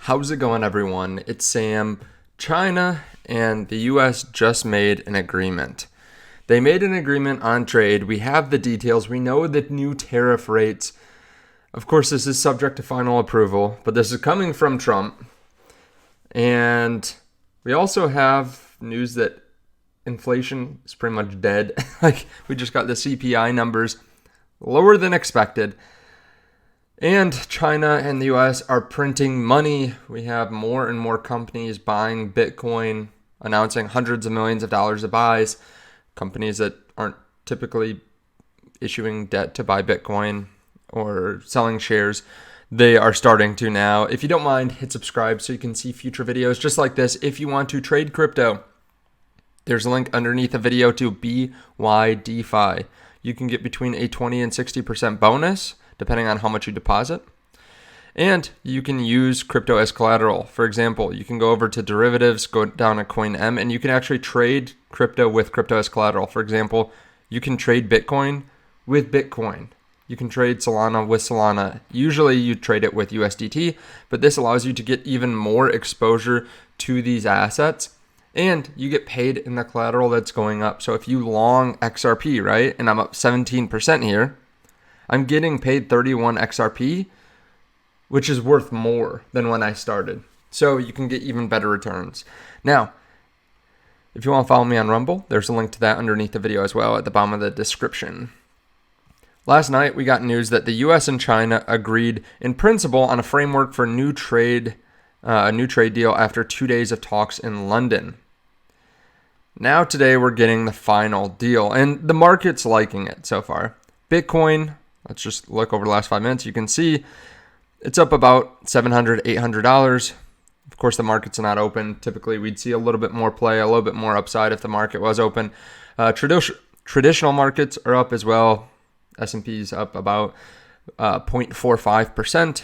How's it going, everyone? It's Sam. China and the US just made an agreement. They made an agreement on trade. We have the details. We know the new tariff rates. Of course, this is subject to final approval, but this is coming from Trump. And we also have news that inflation is pretty much dead. Like, we just got the CPI numbers lower than expected. And China and the US are printing money. We have more and more companies buying Bitcoin, announcing hundreds of millions of dollars of buys. Companies that aren't typically issuing debt to buy Bitcoin or selling shares, they are starting to now. If you don't mind, hit subscribe so you can see future videos just like this. If you want to trade crypto, there's a link underneath the video to Bydfi. You can get between a 20 and 60% bonus depending on how much you deposit. And you can use crypto as collateral. For example, you can go over to derivatives, go down to CoinM, and you can actually trade crypto with crypto as collateral. For example, you can trade Bitcoin with Bitcoin. You can trade Solana with Solana. Usually you trade it with USDT, but this allows you to get even more exposure to these assets. And you get paid in the collateral that's going up. So if you long XRP, right, and I'm up 17% here, I'm getting paid 31 XRP, which is worth more than when I started. So you can get even better returns. Now, if you want to follow me on Rumble, there's a link to that underneath the video as well at the bottom of the description. Last night, we got news that the US and China agreed in principle on a framework for a new trade deal after 2 days of talks in London. Now today, we're getting the final deal, and the market's liking it so far. Bitcoin, let's just look over the last 5 minutes. You can see it's up about $700, $800. Of course, the market's not open. Typically, we'd see a little bit more play, a little bit more upside if the market was open. Traditional markets are up as well. S&P's up about 0.45%.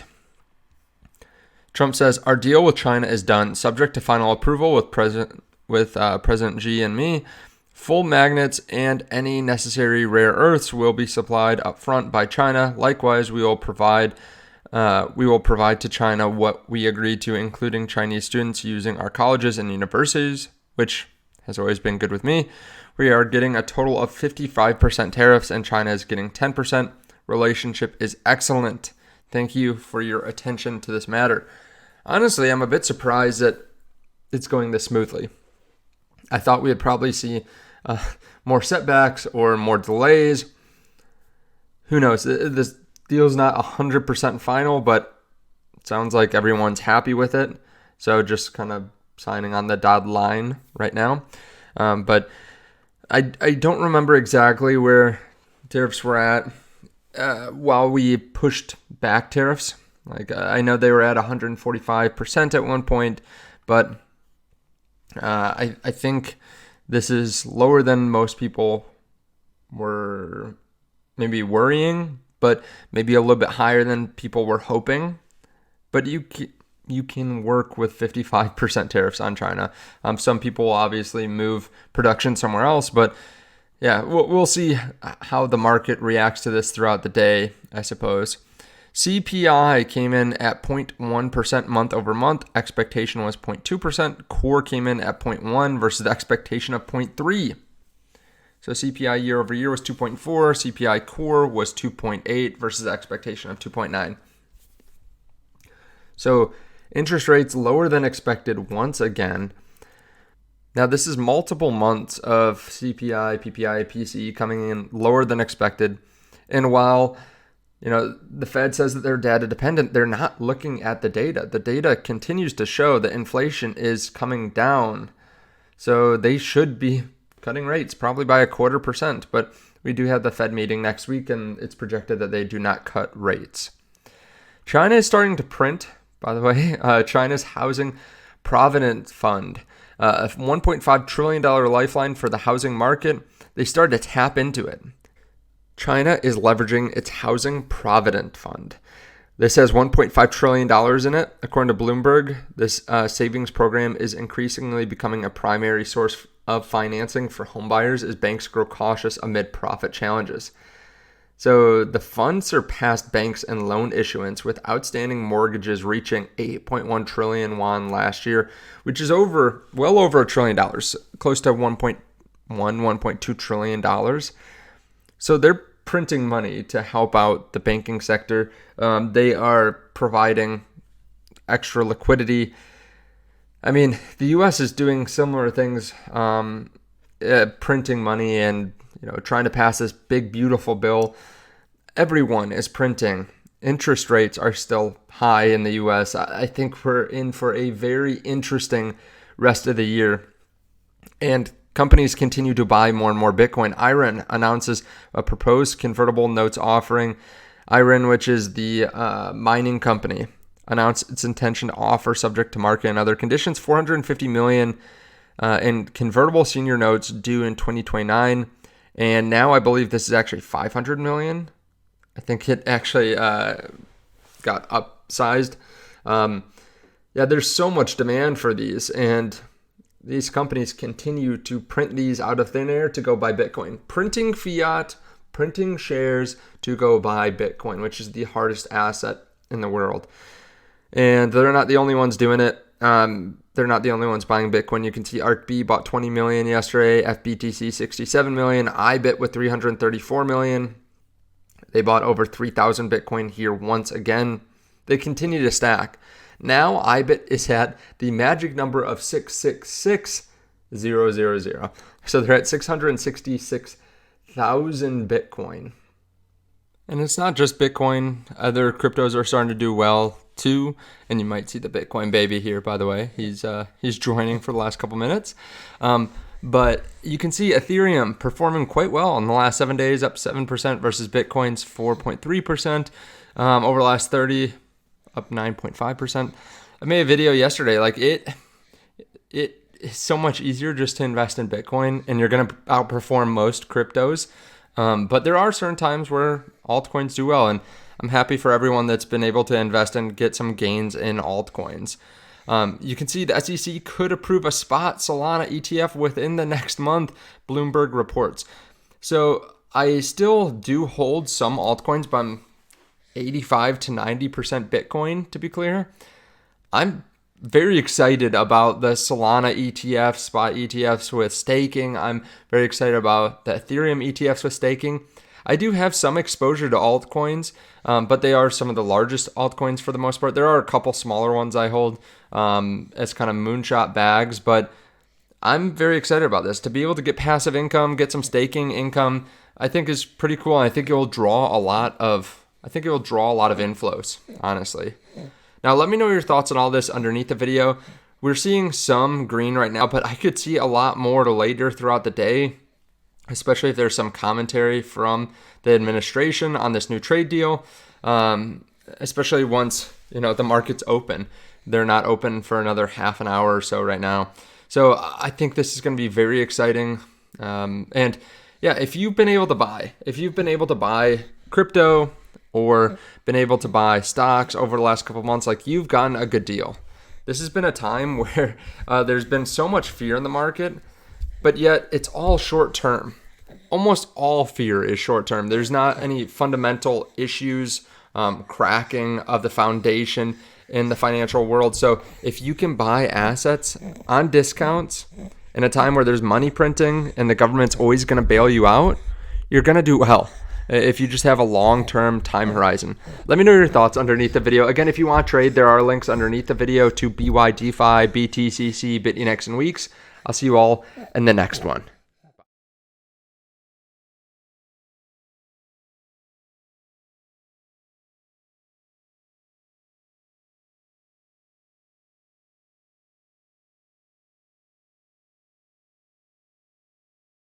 Trump says, our deal with China is done, subject to final approval with President Xi and me. Full magnets and any necessary rare earths will be supplied up front by China. Likewise, we will provide to China what we agreed to, including Chinese students using our colleges and universities, which has always been good with me. We are getting a total of 55% tariffs, and China is getting 10%. Relationship is excellent. Thank you for your attention to this matter. Honestly, I'm a bit surprised that it's going this smoothly. I thought we would probably see more setbacks or more delays. Who knows? This deal's not 100% final, but it sounds like everyone's happy with it. So just kind of signing on the dotted line right now. But I don't remember exactly where tariffs were at while we pushed back tariffs. Like I know they were at 145% at one point, but I think this is lower than most people were maybe worrying, but maybe a little bit higher than people were hoping. But you can work with 55% tariffs on China. Some people will obviously move production somewhere else, but yeah, we'll see how the market reacts to this throughout the day, I suppose. CPI came in at 0.1% month over month. Expectation was 0.2%. Core came in at 0.1 versus the expectation of 0.3. So CPI year over year was 2.4. CPI core was 2.8 versus the expectation of 2.9. So interest rates lower than expected once again. Now this is multiple months of CPI, PPI, PCE coming in lower than expected. And while the Fed says that they're data dependent, they're not looking at the data. The data continues to show that inflation is coming down. So they should be cutting rates probably by 0.25%. But we do have the Fed meeting next week, and it's projected that they do not cut rates. China is starting to print, by the way, China's Housing Provident Fund, a $1.5 trillion lifeline for the housing market. They started to tap into it. China is leveraging its Housing Provident Fund. This has $1.5 trillion in it. According to Bloomberg, this savings program is increasingly becoming a primary source of financing for homebuyers as banks grow cautious amid profit challenges. So the fund surpassed banks and loan issuance, with outstanding mortgages reaching 8.1 trillion won last year, which is well over $1 trillion, close to 1.2 trillion dollars. So they're printing money to help out the banking sector. They are providing extra liquidity. I mean, the U.S. is doing similar things, printing money and trying to pass this big, beautiful bill. Everyone is printing. Interest rates are still high in the U.S. I think we're in for a very interesting rest of the year. And companies continue to buy more and more Bitcoin. IREN announces a proposed convertible notes offering. IREN, which is the mining company, announced its intention to offer, subject to market and other conditions, $450 million in convertible senior notes due in 2029. And now I believe this is actually $500 million. I think it actually got upsized. There's so much demand for these, and these companies continue to print these out of thin air to go buy Bitcoin. Printing fiat, printing shares to go buy Bitcoin, which is the hardest asset in the world. And they're not the only ones doing it. They're not the only ones buying Bitcoin. You can see ARKB bought 20 million yesterday, FBTC 67 million, IBIT with 334 million. They bought over 3,000 Bitcoin here once again. They continue to stack. Now IBIT is at the magic number of 666,000. So they're at 666,000 Bitcoin. And it's not just Bitcoin. Other cryptos are starting to do well too. And you might see the Bitcoin baby here, by the way. He's joining for the last couple minutes. But you can see Ethereum performing quite well in the last 7 days, up 7% versus Bitcoin's 4.3%. Over the last 30, up 9.5%. I made a video yesterday. Like it is so much easier just to invest in Bitcoin, and you're going to outperform most cryptos. But there are certain times where altcoins do well, and I'm happy for everyone that's been able to invest and get some gains in altcoins. You can see the SEC could approve a spot Solana ETF within the next month, Bloomberg reports. So I still do hold some altcoins, but I'm 85 to 90% Bitcoin, to be clear. I'm very excited about the Solana ETF, spot ETFs with staking. I'm very excited about the Ethereum ETFs with staking. I do have some exposure to altcoins, but they are some of the largest altcoins for the most part. There are a couple smaller ones I hold as kind of moonshot bags, but I'm very excited about this. To be able to get passive income, get some staking income, I think is pretty cool. And I think it will draw a lot of inflows, honestly. Now, let me know your thoughts on all this underneath the video. We're seeing some green right now, but I could see a lot more later throughout the day, especially if there's some commentary from the administration on this new trade deal, especially once the market's open. They're not open for another half an hour or so right now. So I think this is going to be very exciting. If you've been able to buy crypto or been able to buy stocks over the last couple of months, like you've gotten a good deal. This has been a time where there's been so much fear in the market, but yet it's all short term. Almost all fear is short term. There's not any fundamental issues, cracking of the foundation in the financial world. So if you can buy assets on discounts in a time where there's money printing and the government's always going to bail you out, you're going to do well if you just have a long-term time horizon. Let me know your thoughts underneath the video. Again, if you want to trade, there are links underneath the video to Bydfi, BTCC, BTCC, and WEEX. I'll see you all in the next one.